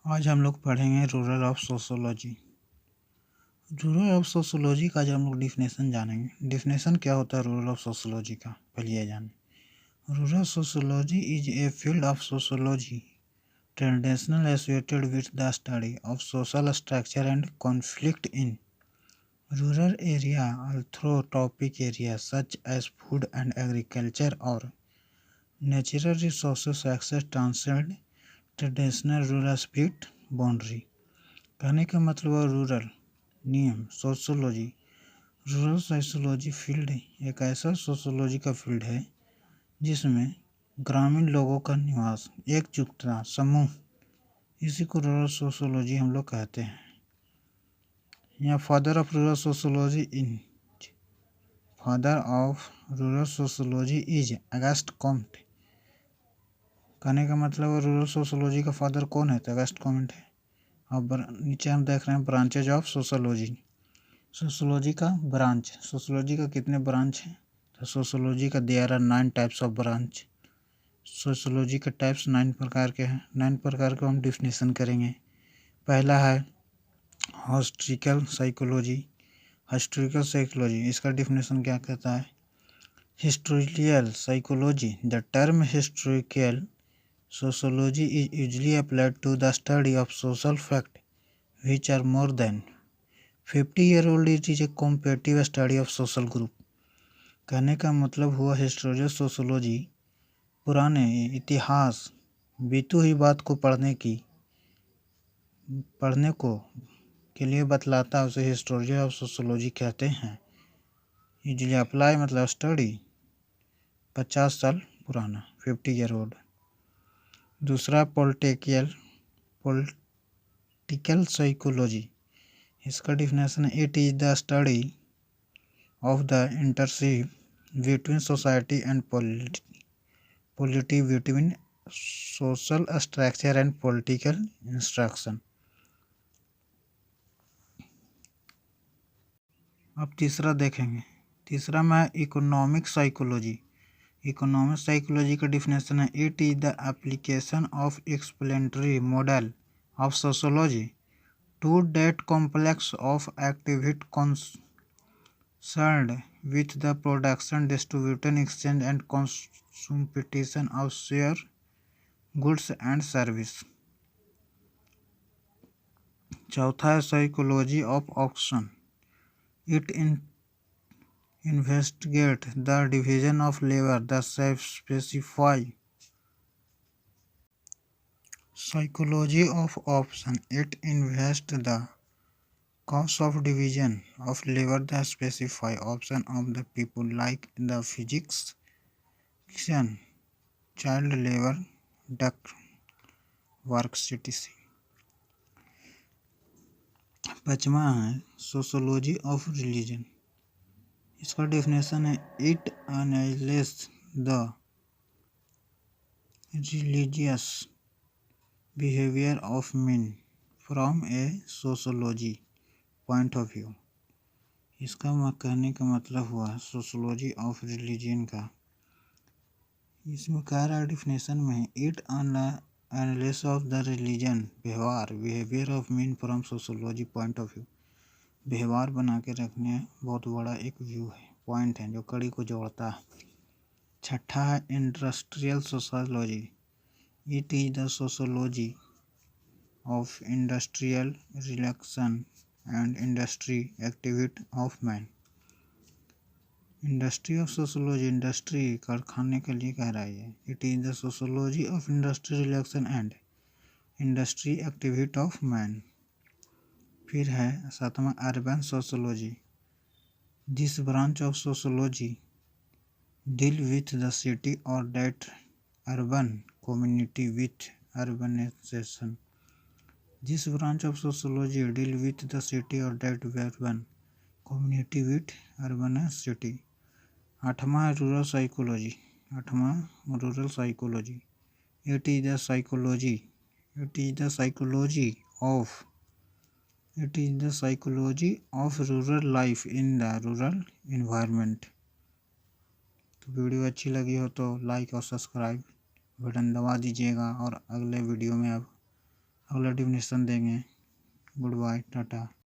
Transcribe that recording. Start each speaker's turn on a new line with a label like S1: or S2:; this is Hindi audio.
S1: आज हम लोग पढ़ेंगे rural of sociology. Rural of sociology का जब हम लोग डिफिनेशन जानेंगे। डिफिनेशन क्या होता है रूरल ऑफ सोशोलॉजी का, पहले ये जानें। Rural sociology is a field of sociology traditional associated with the study of social structure and conflict in rural area through topic area such as food and agriculture और natural resources access transcend traditional rural speed boundary. कहने का मतलब है रूरल नियम सोशोलॉजी। रूरल सोशोलॉजी फील्ड एक ऐसा सोशोलॉजी का फील्ड है जिसमें ग्रामीण लोगों का निवास, एकजुटता, समूह, इसी को रूरल सोशोलॉजी हम लोग कहते हैं। यहाँ father of rural sociology is August Comte. कहने का मतलब रूरल सोशोलॉजी का फादर कौन है? तो अगस्ट कॉम्ट है। अब नीचे हम देख रहे हैं ब्रांचेज ऑफ सोशोलॉजी। सोशोलॉजी का ब्रांच, सोशोलॉजी का कितने ब्रांच हैं? तो सोशोलॉजी का there are 9 types of branch. Sociology के टाइप्स 9 प्रकार के हैं। 9 प्रकार को हम डिफिनेशन करेंगे। पहला है हिस्टोरिकल साइकोलॉजी। हिस्टोरिकल साइकोलॉजी इसका डिफिनेशन क्या कहता है? Historical psychology, the term historical sociology is usually applied to the study of social facts which are more than 50-year-old. It is a comparative study of social group. कहने का मतलब हुआ हिस्टोरिकल सोशोलॉजी पुराने इतिहास, बीती हुई बात को पढ़ने को के लिए बतलाता है, उसे हिस्टोरिकल ऑफ सोशोलॉजी कहते हैं। यूजली अप्लाई मतलब स्टडी 50 साल पुराना, 50-year-old। दूसरा पॉलिटिकल साइकोलॉजी, इसका डिफिनेशन है it is the study of the internship between society and polity between social structure and political instruction. अब तीसरा देखेंगे। तीसरा में इकोनॉमिक साइकोलॉजी। इकोनॉमिक साइकोलॉजी का डिफिनेशन है it is the application of explanatory model of sociology to that complex of activity concerned with the production, distribution, exchange and consumption of share goods and service। चौथा है psychology of auction. It investigate the division of labor, the specify psychology of option. It invests the cause of division of labor, the specify option of the people like the physics, child labor, duct work, etc. पांचवा है सोशोलॉजी ऑफ रिलीजन। इसका डेफिनेशन है it analyse the religious behaviour of main from A sociology point of view. इसका कहने का मतलब हुआ सोशोलॉजी ऑफ रिलीजन का। इसमें कह रहा है डिफिनेशन में it analysis of the religion व्यवहार behaviour of mean from sociology point of view. व्यवहार बना के रखने बहुत बड़ा एक व्यू है, पॉइंट है जो कड़ी को जोड़ता है। छठा है industrial sociology. It is the sociology of industrial relation and industry activity of man. Industry of sociology, industry कारखाने के लिए कह रहा है। It is the sociology of industry relation and industry activity of man. फिर है सातवां urban sociology. This branch of sociology deal with the city और that urban community with urbanisation. This branch of sociology deal with the city और that urban community with urbanisation. आठवां है रूरल साइकोलॉजी। आठवां rural psychology. It is the psychology of rural life in the rural environment. तो वीडियो अच्छी लगी हो तो लाइक और सब्सक्राइब बटन दबा दीजिएगा और अगले वीडियो में अब अगला डिफिनेशन देंगे। Goodbye, Tata.